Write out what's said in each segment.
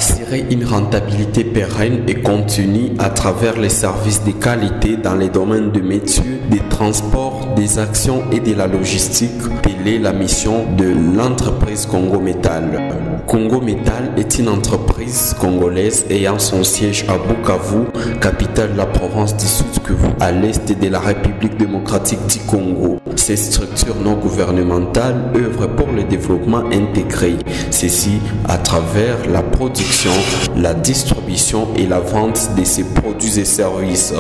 assurer une rentabilité pérenne et continue à travers les services de qualité dans les domaines de métiers, des transports, des actions et de la logistique. Telle est la mission de l'entreprise Congo Métal. Congo Métal est une entreprise congolaise ayant son siège à Bukavu, capitale de la province du Sud-Kivu, à l'est de la République démocratique du Congo. Ces structures non gouvernementales œuvrent pour le développement intégré, ceci à travers la production, la distribution et la vente de ces produits et services.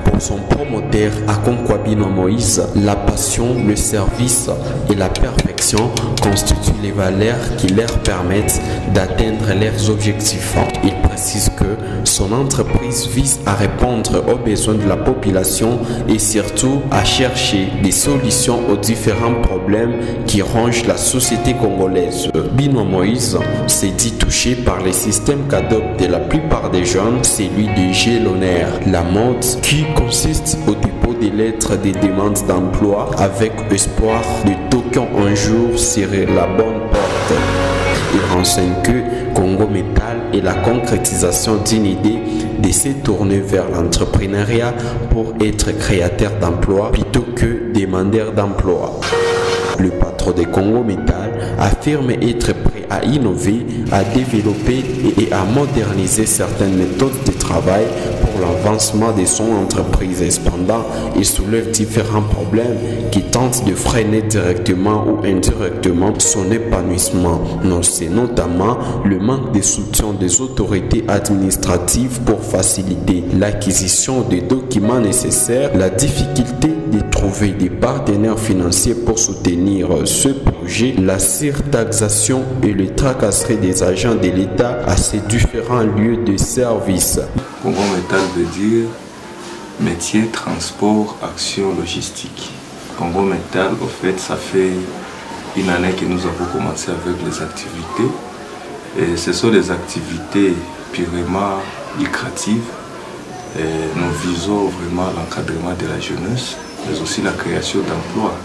Pour son promoteur Akonkwabino Moïse, la passion, le service et la perfection constituent les valeurs qui leur permettent d'atteindre leurs objectifs. Il précise que son entreprise vise à répondre aux besoins de la population et surtout à chercher des solutions aux différents problèmes qui rongent la société congolaise. Bino Moïse s'est dit touché par les systèmes qu'adoptent la plupart des jeunes, celui de Gélonaire, la mode qui consiste au dépôt des lettres des demandes d'emploi avec espoir de toquer un jour sur la bonne porte. Il renseigne que Congo Métal est la concrétisation d'une idée de se tourner vers l'entrepreneuriat pour être créateur d'emplois plutôt que demandeur d'emploi. Le patron de Congo Métal affirme être prêt à innover, à développer et à moderniser certaines méthodes de travail pour l'avancement de son entreprise. Cependant, il soulève différents problèmes qui tentent de freiner directement ou indirectement son épanouissement. C'est notamment le manque de soutien des autorités administratives pour faciliter l'acquisition des documents nécessaires, la difficulté de trouver des partenaires financiers pour soutenir ce projet, la surtaxation et le tracasserie des agents de l'État à ces différents lieux de service. Congo Métal veut dire métier, transport, action, logistique. Congo Métal, au fait, ça fait une année que nous avons commencé avec les activités. Et ce sont des activités purement lucratives. Et nous visons vraiment l'encadrement de la jeunesse, mais aussi la création d'emplois.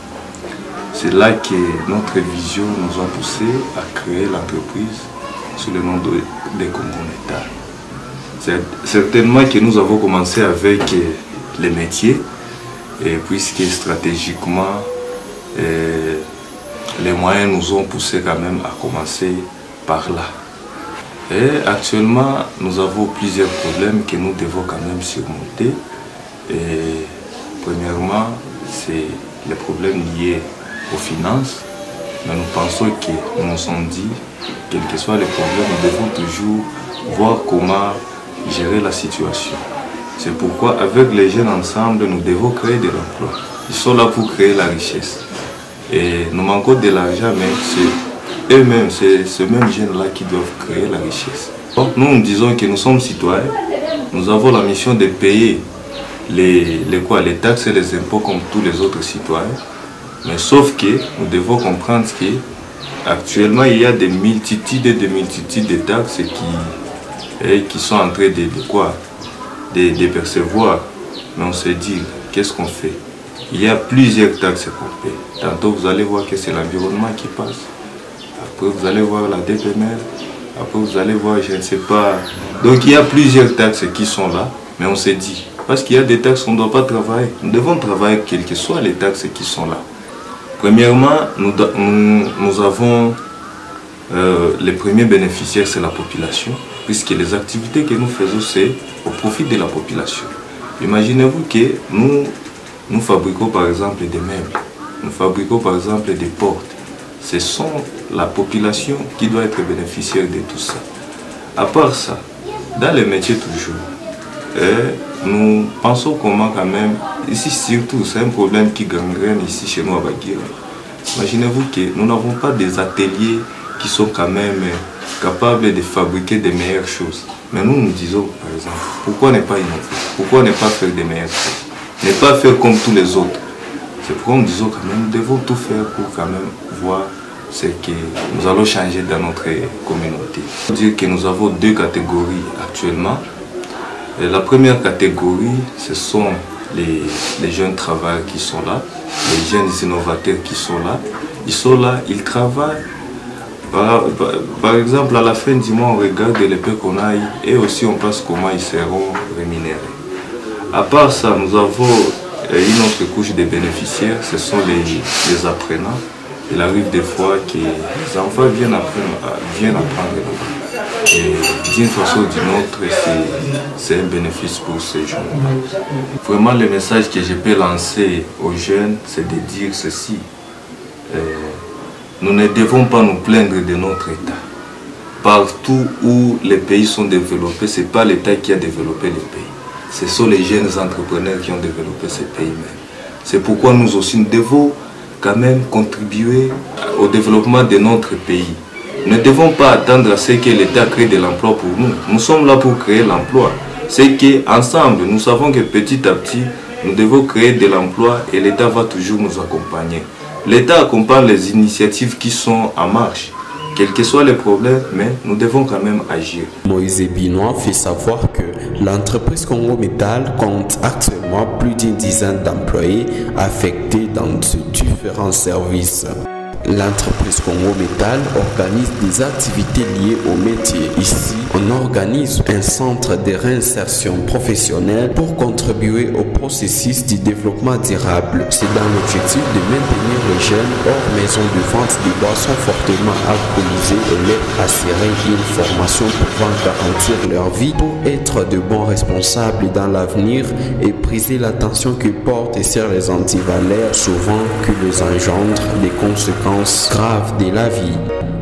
C'est là que notre vision nous a poussé à créer l'entreprise sous le nom de Congo Métal. C'est certainement que nous avons commencé avec les métiers, et puisque stratégiquement, les moyens nous ont poussé quand même à commencer par là. Et actuellement, nous avons plusieurs problèmes que nous devons quand même surmonter. Et premièrement, c'est les problèmes liés aux finances. Mais nous pensons que nous nous sommes dit, quels que soient les problèmes, nous devons toujours voir comment gérer la situation. C'est pourquoi avec les jeunes ensemble, nous devons créer de l'emploi. Ils sont là pour créer la richesse. Et nous manquons de l'argent, mais c'est eux-mêmes, c'est ces mêmes jeunes-là qui doivent créer la richesse. Donc nous disons que nous sommes citoyens, nous avons la mission de payer les taxes et les impôts comme tous les autres citoyens. Mais sauf que nous devons comprendre qu'actuellement il y a des multitudes de taxes qui sont en train de percevoir. Mais on se dit, qu'est-ce qu'on fait? Il y a plusieurs taxes qu'on paie. Tantôt vous allez voir que c'est l'environnement qui passe. Après vous allez voir la DPMR. Après vous allez voir, je ne sais pas. Donc il y a plusieurs taxes qui sont là. Mais on se dit, parce qu'il y a des taxes qu'on ne doit pas travailler. Nous devons travailler quelles que soient les taxes qui sont là. Premièrement, nous avons les premiers bénéficiaires, c'est la population, puisque les activités que nous faisons, c'est au profit de la population. Imaginez-vous que nous fabriquons par exemple des meubles, nous fabriquons par exemple des portes. Ce sont la population qui doit être bénéficiaire de tout ça. À part ça, dans les métiers toujours, nous pensons comment quand même, ici surtout, c'est un problème qui gangrène ici chez nous à Baguira. Imaginez-vous que nous n'avons pas des ateliers qui sont quand même capables de fabriquer des meilleures choses. Mais nous disons par exemple, pourquoi ne pas innover? Pourquoi ne pas faire des meilleures choses? Ne pas faire comme tous les autres. C'est pourquoi nous disons quand même, nous devons tout faire pour quand même voir ce que nous allons changer dans notre communauté. Il faut dire que nous avons deux catégories actuellement. Et la première catégorie, ce sont les jeunes travailleurs qui sont là, les jeunes innovateurs qui sont là. Ils sont là, ils travaillent Par exemple, à la fin du mois, on regarde les peu qu'on a et aussi on pense comment ils seront rémunérés. À part ça, nous avons une autre couche de bénéficiaires, ce sont les apprenants. Il arrive des fois que les enfants viennent apprendre. Et d'une façon ou d'une autre, c'est un bénéfice pour ces jeunes. Vraiment, le message que je peux lancer aux jeunes, c'est de dire ceci. Nous ne devons pas nous plaindre de notre État. Partout où les pays sont développés, ce n'est pas l'État qui a développé les pays. Ce sont les jeunes entrepreneurs qui ont développé ces pays même. C'est pourquoi nous aussi nous devons quand même contribuer au développement de notre pays. Nous ne devons pas attendre à ce que l'État crée de l'emploi pour nous. Nous sommes là pour créer l'emploi. C'est qu'ensemble, nous savons que petit à petit, nous devons créer de l'emploi et l'État va toujours nous accompagner. L'État accompagne les initiatives qui sont en marche. Quels que soient les problèmes, mais nous devons quand même agir. Moïse Binois fait savoir que l'entreprise Congo Métal compte actuellement plus d'une dizaine d'employés affectés dans différents services. L'entreprise Congo Métal organise des activités liées au métier. Ici, on organise un centre de réinsertion professionnelle pour contribuer au processus du développement durable. C'est dans l'objectif de maintenir les jeunes hors maison de vente des boissons fortement alcoolisées et leur assurer une formation pouvant garantir leur vie pour être de bons responsables dans l'avenir et briser la tension que portent sur les antivaleurs, souvent que les engendre des conséquences grave de la vie.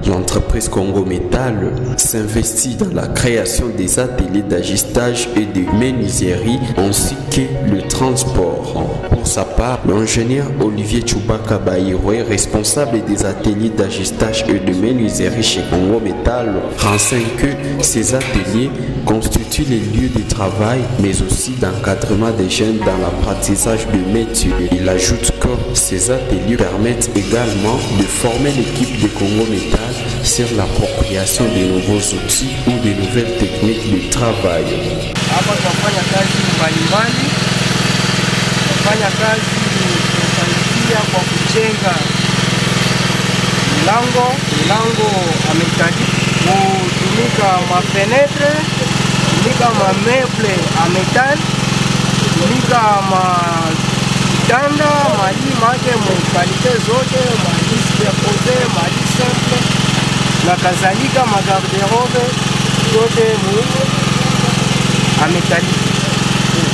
L'entreprise Congo Métal s'investit dans la création des ateliers d'ajustage et de menuiserie ainsi que le transport. Pour sa part, l'ingénieur Olivier Chubaka Baïroué, responsable des ateliers d'ajustage et de menuiserie chez Congo Métal, renseigne que ces ateliers constituent les lieux de travail mais aussi d'encadrement des jeunes dans l'apprentissage de métiers. Il ajoute que ces ateliers permettent également de former l'équipe de Congo Métal sur l'appropriation de nouveaux outils ou de nouvelles techniques de travail. Hapa tunafanya kazi mbalimbali, tunafanya kazi kusaidia kwa kujenga milango ametali, kutumika mafenetre, kutumika mameuble ametal, kutumika matanda, mali make mukalite zote, mali superpose, mali simple na kadhalika, magarderobe zote mu ametali.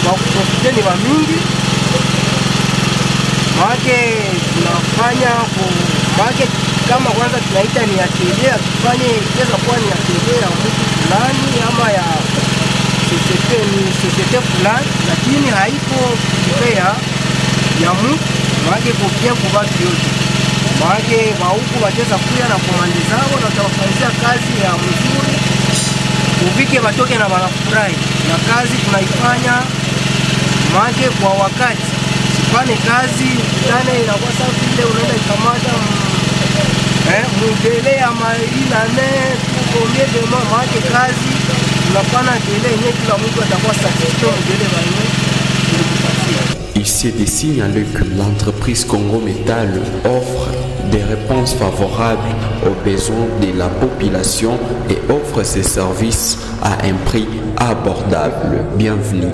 Kwa kuprofite ni wamingi make tunafanya make kama kwanza tunaita ni atelier, tufanye iweza kuwa ni atelier ya mtu fulani ama ya societe fulani, lakini haiko kipea ya mtu make kupia kubaki yote make wauku wateza kuya na komandi zao na utawafanyia kazi ya mzuri uvike watoke na wanafurahi na kazi tunaifanya make kwa wakati. Sifane kazi tane inakuwa safi ile unaenda ikamata mudele ya mailane tukombie dema make kazi tunapana dele yenye kila mtu atakuwa satisfait mudele baine. Il s'est de signaler que l'entreprise Congo Métal offre des réponses favorables aux besoins de la population et offre ses services à un prix abordable. Bienvenue.